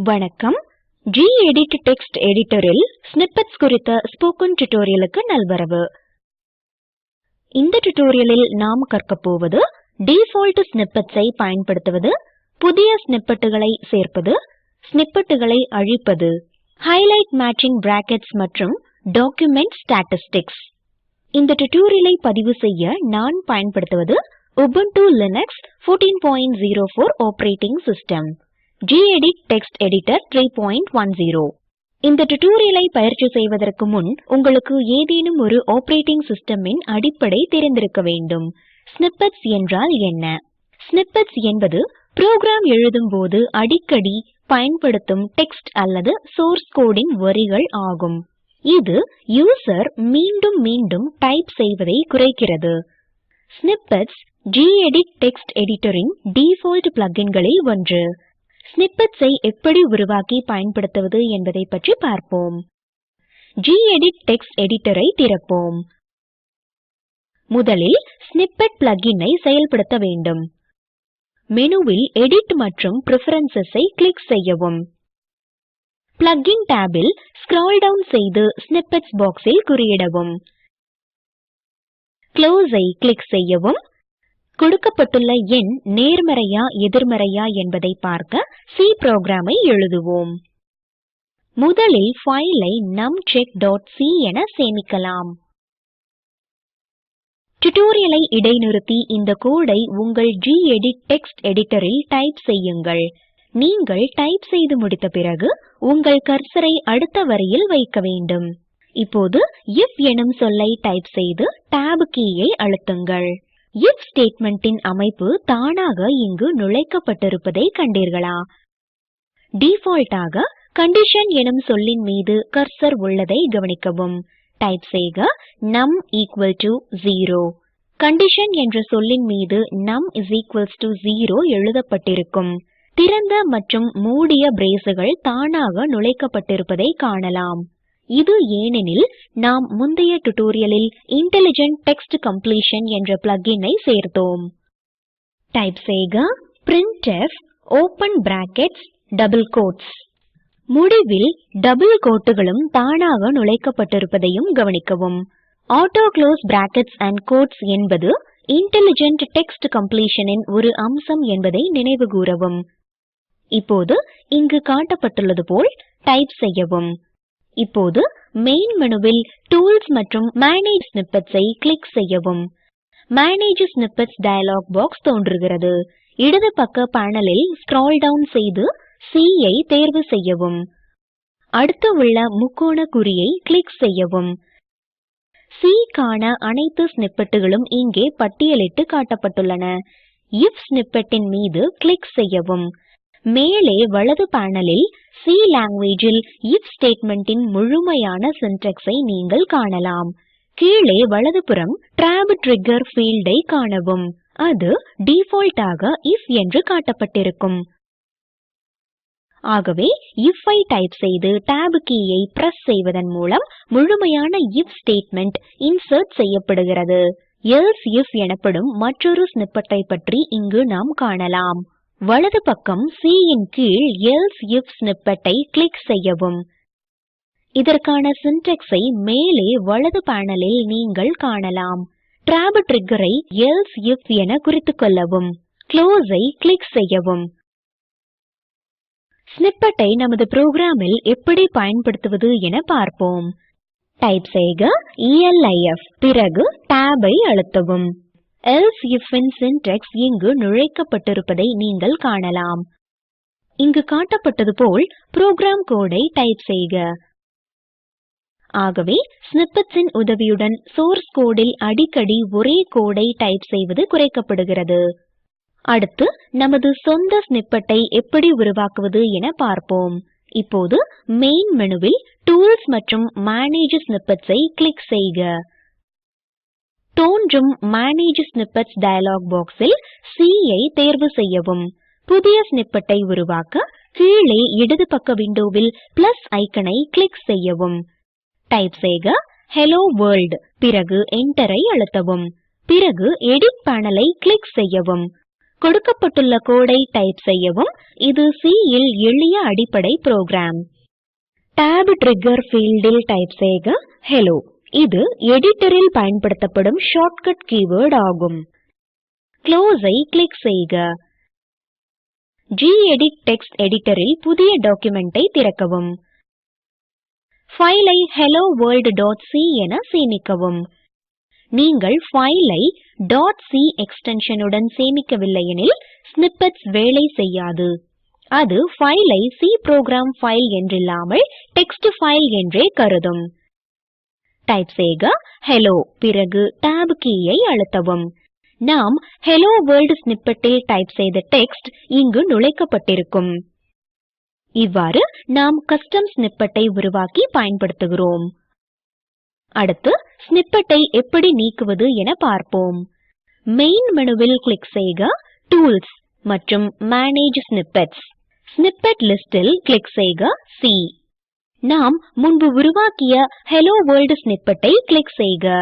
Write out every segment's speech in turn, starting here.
வணக்கம். gedit text எடிட்டரில் snippets குறித்த spoken டியூட்டோரியலுக்கு நல்வரவு. இந்த டியூட்டோரியலில் நாம் கற்கப் போவது டிஃபால்ட் ஸ்னிப்பெட்ஸை பயன்படுத்துவது, புதிய ஸ்னிப்பெட்டுகளை சேர்ப்பது, ஸ்னிப்பெட்டுகளை அழிப்பது, ஹைலைட் மேட்சிங் பிராக்கெட்ஸ் மற்றும் டாக்குமெண்ட் ஸ்டாட்டிஸ்டிக்ஸ். இந்த டியூட்டோரியலை பதிவு செய்ய நான் பயன்படுத்துவது Ubuntu Linux 14.04 operating system, gedit text editor 3.10. இந்த டியூட்டோரியலை பயிற்சி செய்வதற்கு முன் உங்களுக்கு ஏதேனும் ஒரு ஆப்பரேட்டிங் சிஸ்டமின் அடிப்படை தெரிந்திருக்க வேண்டும். ஸ்னிப்பெட்ஸ் என்றால் என்ன? ஸ்னிப்பெட்ஸ் என்பது புரோகிராம் எழுதும் போது அடிக்கடி பயன்படுத்தும் டெக்ஸ்ட் அல்லது சோர்ஸ் கோடின் வரிகள் ஆகும். இது யூசர் மீண்டும் மீண்டும் டைப் செய்வதை குறைக்கிறது. ஸ்னிப்பெட்ஸ் gedit டெக்ஸ்ட் எடிட்டரின் டிஃபால்ட் பிளக்கின்களில் ஒன்று. ஸ்னிப்பெட்ஸை எப்படி உருவாக்கி பயன்படுத்துவது என்பதை பற்றி பார்ப்போம். gedit டெக்ஸ்ட் எடிட்டரை திறப்போம். முதலில் ஸ்னிப்பெட் பிளக்கினை செயல்படுத்த வேண்டும். மெனுவில் எடிட் மற்றும் பிரெஃபரன்சஸ்-ஐ கிளிக் செய்யவும். பிளக்கின் டாபில் ஸ்க்ரால் டவுன் செய்து ஸ்னிப்பெட்ஸ் பாக்ஸில் குறியிடவும். க்ளோஸ்-ஐ கிளிக் செய்யவும். கொடுக்கப்பட்டுள்ள எண் நேர்மறையா எதிர்மறையா என்பதை பார்க்க C புரோகிராமை எழுதுவோம். முதலில் ஃபைலை numcheck.c என சேமிக்கலாம். டியூட்டோரியலை இடைநிறுத்தி இந்த கோடை உங்கள் gedit டெக்ஸ்ட் எடிட்டரில் டைப் செய்யுங்கள். நீங்கள் டைப் செய்து முடித்த பிறகு உங்கள் கர்சரை அடுத்த வரியில் வைக்க வேண்டும். இப்போது if எனும் சொல்லை டைப் செய்து tab கீயை அழுத்துங்கள். if ஸ்டேட்மெண்டின் அமைப்பு தானாக இங்கு நுழைக்கப்பட்டிருப்பதை கண்டீர்களா? டிஃபால்ட்டாக கண்டிஷன் எனும் சொல்லின் மீது கர்சர் உள்ளதை கவனிக்கவும். டைப் செய்க num = 0. கண்டிஷன் என்ற சொல்லின் மீது num = 0 எழுதப்பட்டிருக்கும். திறந்த மற்றும் மூடிய பிரேஸ்கள் தானாக நுழைக்கப்பட்டிருப்பதை காணலாம். இது ஏனெனில் நாம் முந்தைய டியூட்டோரியலில் இன்டெலிஜென்ட் டெக்ஸ்ட் கம்ப்ளீஷன் என்ற பிளக்கினை சேர்த்தோம். டைப் செய்க printf open brackets double quotes. முடிவில் டபுள் கோட்டுகளும் தானாக நுழைக்கப்பட்டிருப்பதையும் கவனிக்கவும். Auto close brackets and quotes என்பது இன்டெலிஜென்ட் டெக்ஸ்ட் கம்ப்ளீஷனின் ஒரு அம்சம் என்பதை நினைவுகூரவும். இப்போது இங்கு காட்டப்பட்டுள்ளது போல் டைப் செய்யவும். இப்போது மெயின் மெனுவில் டூல்ஸ் மற்றும் மேனேஜ் ஸ்னிப்பெட்ஸ்-ஐ கிளிக் செய்யவும். மேனேஜ் ஸ்னிப்பெட்ஸ் டயலாக் பாக்ஸ் தோன்றுகிறது. இடது பக்க பேனலில் ஸ்க்ரால் டவுன் செய்து C-ஐ தேர்வு செய்யவும். அடுத்து உள்ள முக்கோண குறியை கிளிக் செய்யவும். C-க்கான அனைத்து ஸ்னிப்பெட்டுகளும் இங்கே பட்டியலிட்டு காட்டப்பட்டுள்ளன. if ஸ்னிப்பெட்டின் மீது கிளிக் செய்யவும். மேலே வலது பேனலில் C லாங்குவேஜில் if ஸ்டேட்மெண்டின் முழுமையான சின்டாக்ஸை நீங்கள் காணலாம். கீழே வலதுபுறம் tab trigger ஃபீல்டை காணவும். அது டிஃபால்ட்டாக if என்று காட்டப்பட்டிருக்கும். ஆகவே if-ஐ டைப் செய்து tab கீயை பிரஸ் செய்வதன் மூலம் முழுமையான if ஸ்டேட்மெண்ட் இன்சர்ட் செய்யப்படுகிறது. else if எனப்படும் மற்றொரு ஸ்னிப்பெட்டை பற்றி இங்கு நாம் காணலாம். வலது பக்கம் C-இன் கீழ் else if ஸ்னிப்பெட்டை கிளிக் செய்யவும். இதற்கான சின்டாக்ஸை மேலே வலது பேனலில் நீங்கள் காணலாம். tab trigger-ஐ else if என குறித்துக்கொள்ளவும். க்ளோஸ்-ஐ கிளிக் செய்யவும். ஸ்னிப்பெட்டை நமது புரோகிராமில் எப்படி பயன்படுத்துவது என பார்ப்போம். டைப் செய்க elif, பிறகு tab-ஐ அழுத்தவும். else if-இன் சின்டாக்ஸ் இங்கு நுழைக்கப்பட்டிருப்பதை நீங்கள் காணலாம். இங்கு காட்டப்பட்டது போல் புரோகிராம் கோடை டைப் செய்க. ஆகவே ஸ்னிப்பெட்ஸின் உதவியுடன் சோர்ஸ் கோடில் அடிக்கடி ஒரே கோடை டைப் செய்வது குறைக்கப்படுகிறது. அடுத்து நமது சொந்த ஸ்னிப்பெட்டை எப்படி உருவாக்குவது என பார்ப்போம். இப்போது மெயின் மெனுவில் டூல்ஸ் மற்றும் மேனேஜ் ஸ்னிப்பெட்ஸ்-ஐ கிளிக் செய்க. தோன்றும் மேனேஜ் ஸ்னிப்பெட்ஸ் டயலாக் பாக்ஸில் C-ஐ தேர்வு செய்யவும். புதிய ஸ்னிப்பெட்டை உருவாக்க கீழே இடது பக்க விண்டோவில் பிளஸ் ஐக்கனை கிளிக் செய்யவும். டைப் செய்க hello world, பிறகு என்டரை அழுத்தவும். பிறகு எடிட் பேனலை கிளிக் செய்யவும். கொடுக்கப்பட்டுள்ள கோடை டைப் செய்யவும். இது C இல் எளிய அடிப்படை புரோகிராம். tab trigger ஃபீல்டில் டைப் செய்க hello. இது எடிட்டரில் பயன்படுத்தப்படும் ஷார்ட்கட் கீவேர்ட் ஆகும். க்ளோஸ் ஐ கிளிக் செய்க. gedit டெக்ஸ்ட் எடிட்டரில் புதிய டாக்குமெண்டை திறக்கவும். ஃபைலை helloworld.c என சேமிக்கவும். நீங்கள் ஃபைலை .c எக்ஸ்டென்ஷனுடன் சேமிக்கவில்லையெனில் Snippets வேலை செய்யாது. அது ஃபைலை C புரோகிராம் ஃபைல் என்றில்லாமல் டெக்ஸ்ட் ஃபைல் என்றே கருதும். டைப் செய்க hello பிறகு tab கீயை அழுத்தவும். நாம் hello world snippetல் டைப் செய்த டெக்ஸ்ட் இங்கு நுழைக்கப்பட்டிருக்கும். இவ்வாறு நாம் கஸ்டம் ஸ்னிப்பெட்டை உருவாக்கி பயன்படுத்துகிறோம். அடுத்து ஸ்னிப்பெட்டை எப்படி நீக்குவது என பார்ப்போம். மெயின் மெனுவில் கிளிக் செய்க டூல்ஸ் மற்றும் மேனேஜ் ஸ்னிப்பெட்ஸ். ஸ்னிப்பெட் லிஸ்டில் கிளிக் செய்க C. நாம் முன்பு உருவாக்கிய hello world ஸ்னிப்பெட்டை கிளிக் செய்க.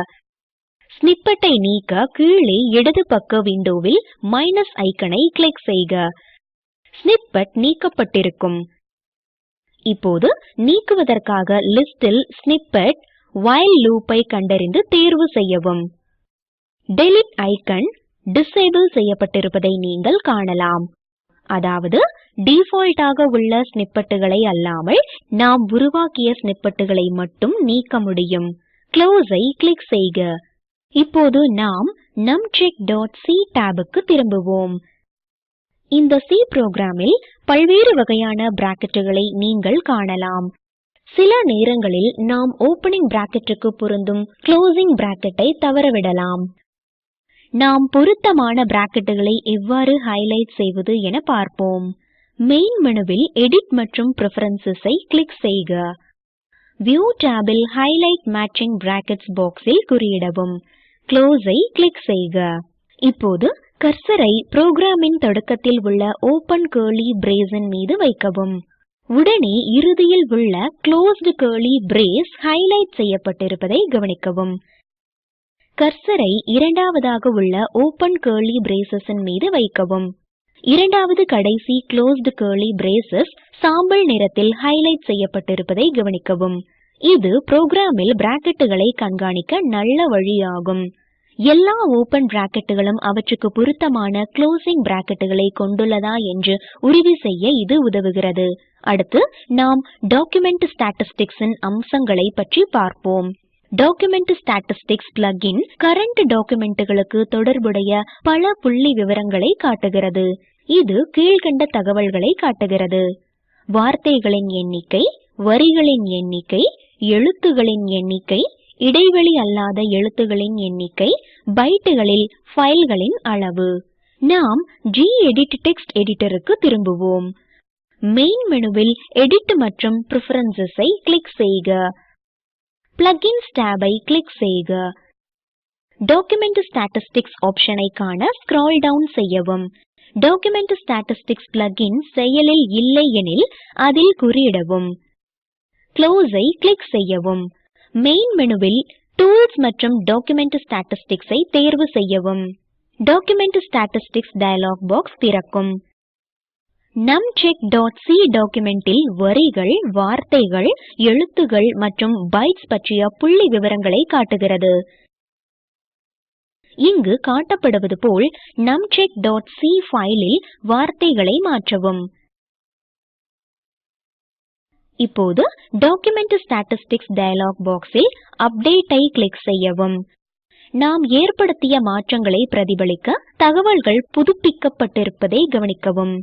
ஸ்னிப்பெட்டை நீக்க கீழே இடது பக்க விண்டோவில் மைனஸ் ஐக்கனை கிளிக் செய்க. ஸ்னிப்பெட் நீக்கப்பட்டிருக்கும். இப்போது நீக்குவதற்காக லிஸ்டில் ஸ்னிப்பெட் while லூப்பை கண்டறிந்து தேர்வு செய்யவும். delete ஐக்கன் டிசேபிள் செய்யப்பட்டிருப்பதை நீங்கள் காணலாம். அதாவது டிஃபால்ட்டாக உள்ள ஸ்னிப்பெட்டுகளை அல்லாமல் நாம் உருவாக்கிய ஸ்னிப்பெட்டுகளை மட்டும் நீக்க முடியும். க்ளோஸ் ஐ கிளிக் செய்க. இப்போது நாம் numcheck.c tabக்கு திரும்புவோம். இந்த C புரோகிராமில் பல்வேறு வகையான பிராக்கெட்டுகளை நீங்கள் காணலாம். சில நேரங்களில் நாம் ஓப்பனிங் பிராக்கெட்டுக்கு பொருந்தும் க்ளோசிங் பிராக்கெட்டை தவறவிடலாம். நாம் பொருத்தமான பிராக்கெட்டுகளை எவ்வாறு ஹைலைட் செய்வது என பார்ப்போம். மெயின் மெனுவில் எடிட் மற்றும் பிரெஃபரன்சஸ் ஐ கிளிக் செய்க. வியூ tabல் ஹைலைட் மேட்சிங் பிராக்கெட்ஸ் பாக்ஸில் குறியிடவும். க்ளோஸ் ஐ கிளிக் செய்க. இப்போது கர்சரை புரோகிராமின் தொடக்கத்தில் உள்ள ஓபன் கர்லி பிரேஸின் மீது வைக்கவும். உடனே இறுதியில் உள்ள க்ளோஸ்ட் கர்லி பிரேஸ் ஹைலைட் செய்யப்பட்டிருப்பதை கவனிக்கவும். கர்சரை இரண்டாவதாக உள்ள ஓபன் கர்லி பிரேசஸின் மீது வைக்கவும். இரண்டாவது கடைசி க்ளோஸ்ட் கர்லி பிரேசஸ் சாம்பல் நிறத்தில் ஹைலைட் செய்யப்பட்டிருப்பதை கவனிக்கவும். இது புரோகிராமில் பிராக்கெட்டுகளை கண்காணிக்க நல்ல வழியாகும். எல்லா ஓபன் பிராக்கெட்டுகளும் அவற்றுக்கு பொருத்தமான க்ளோசிங் பிராக்கெட்டுகளை கொண்டுள்ளதா என்று உறுதி செய்ய இது உதவுகிறது. அடுத்து நாம் டாக்குமெண்ட் ஸ்டாட்டிஸ்டிக்ஸின் அம்சங்களை பற்றி பார்ப்போம். டாக்குமெண்ட் ஸ்டாட்டிஸ்டிக்ஸ் பிளக்கின் கரண்ட் டாக்குமெண்ட்டுகளுக்கு தொடர்புடைய பல புள்ளி விவரங்களை காட்டுகிறது. இது கீழ்கண்ட தகவல்களை காட்டுகிறது. வார்த்தைகளின் எண்ணிக்கை, வரிகளின் எண்ணிக்கை, எழுத்துகளின் எண்ணிக்கை, இடைவெளி அல்லாத எழுத்துகளின் எண்ணிக்கை, பைட்டுகளில் ஃபைல்களின் அளவு. நாம் gedit டெக்ஸ்ட் எடிட்டருக்கு திரும்புவோம். மெயின் மெனுவில் எடிட் மற்றும் பிரெஃபரன்சஸ் ஐ கிளிக் செய்க. பிளக்கின்ஸ் tab ஐ கிளிக் செய்க. டாக்குமெண்ட் ஸ்டாட்டிஸ்டிக்ஸ் ஆப்ஷனை காண ஸ்க்ரால் டவுன் செய்யவும். டாக்குமெண்ட் ஸ்டாட்டிஸ்டிக்ஸ் பிளக்கின் செயலில் இல்லை எனில் அதில் குறியிடவும். க்ளோஸ் ஐ கிளிக் செய்யவும். மெயின் மெனுவில் டூல்ஸ் மற்றும் டாக்குமெண்ட் ஸ்டாட்டிஸ்டிக்ஸ் ஐ தேர்வு செய்யவும். டாக்குமெண்ட் ஸ்டாட்டிஸ்டிக்ஸ் டயலாக் பாக்ஸ் திறக்கும். numcheck.c டாக்குமெண்டில் வரிகள், வார்த்தைகள், எழுத்துகள் மற்றும் பைட்ஸ் பற்றிய புள்ளி விவரங்களை காட்டுகிறது. இங்கு காட்டப்படுவது போல் numcheck.c ஃபைலில் வார்த்தைகளை மாற்றவும். இப்போது டாக்குமெண்ட் ஸ்டாட்டிஸ்டிக்ஸ் டயலாக் பாக்ஸில் அப்டேட் ஐ கிளிக் செய்யவும். நாம் ஏற்படுத்திய மாற்றங்களை பிரதிபலிக்க தகவல்கள் புதுப்பிக்கப்பட்டிருப்பதை கவனிக்கவும்.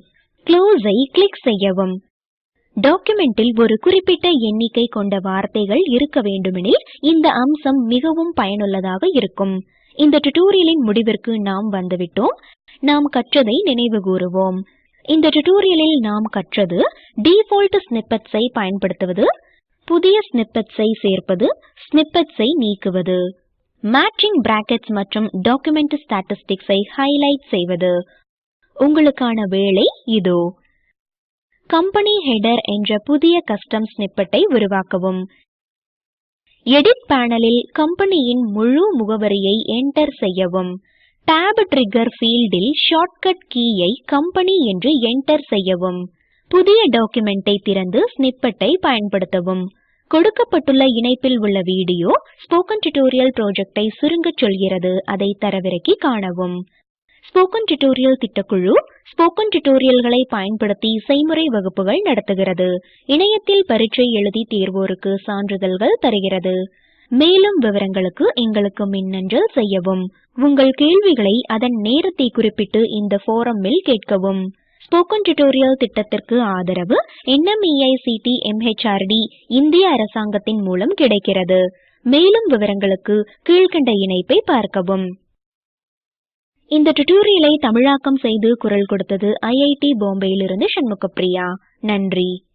க்ளோஸ் ஐ கிளிக் செய்யவும். டாக்குமெண்டில் ஒரு குறிப்பிட்ட எண்ணிக்கை கொண்ட வார்த்தைகள் இருக்க வேண்டுமெனில் இந்த அம்சம் மிகவும் பயனுள்ளதாக இருக்கும். இந்த டியூட்டோரியலின் முடிவிற்கு நாம் வந்துவிட்டோம். நாம் கற்றதை நினைவு கூறுவோம். இந்த டியூட்டோரியலில் நாம் கற்றது டிஃபால்ட் ஸ்னிப்பெட்ஸ் ஐ பயன்படுத்துவது, புதிய ஸ்னிப்பெட்ஸ் ஐ சேர்ப்பது, ஸ்னிப்பெட்ஸ் ஐ நீக்குவது, மேட்சிங் பிராக்கெட்ஸ் மற்றும் டாக்குமெண்ட் ஸ்டாட்டிஸ்டிக்ஸ் ஐ ஹைலைட் செய்வது. உங்களுக்கான வேலை இதோ. கம்பெனி ஹெடர் என்ற புதிய கஸ்டம் ஸ்னிப்பெட்டை உருவாக்கவும். எடிட் பேனலில் கம்பெனியின் முழு முகவரியை என்டர் செய்யவும். tab trigger ஃபீல்டில் ஷார்ட்கட் கீயை கம்பெனி என்று என்டர் செய்யவும். புதிய டாக்குமெண்டை திறந்து ஸ்னிப்பெட்டை பயன்படுத்தவும். கொடுக்கப்பட்டுள்ள இணைப்பில் உள்ள வீடியோ ஸ்போக்கன் டியூட்டோரியல் ப்ராஜெக்டை சுருங்கச் சொல்கிறது. அதை தரவிறக்கி காணவும். ஸ்போக்கன் டியூட்டோரியல் திட்டக்குழு ஸ்போக்கன் டியூட்டோரியல்களை பயன்படுத்தி செய்முறை வகுப்புகள் நடத்துகிறது. இணையத்தில் பரீட்சை எழுதி தேர்வோருக்கு சான்றிதழ்கள் தருகிறது. மேலும் விவரங்களுக்கு எங்களுக்கு மின்னஞ்சல் செய்யவும். உங்கள் கேள்விகளை அதன் நேரத்தை குறிப்பிட்டு இந்த ஃபோரமில் கேட்கவும். ஸ்போக்கன் டியூட்டோரியல் திட்டத்திற்கு ஆதரவு NMEICT MHRD இந்திய அரசாங்கத்தின் மூலம் கிடைக்கிறது. மேலும் விவரங்களுக்கு கீழ்க்கண்ட இணைப்பை பார்க்கவும். இந்த டியூட்டோரியலை தமிழாக்கம் செய்து குரல் கொடுத்தது IIT பாம்பேயிலிருந்து சண்முகப்பிரியா. நன்றி.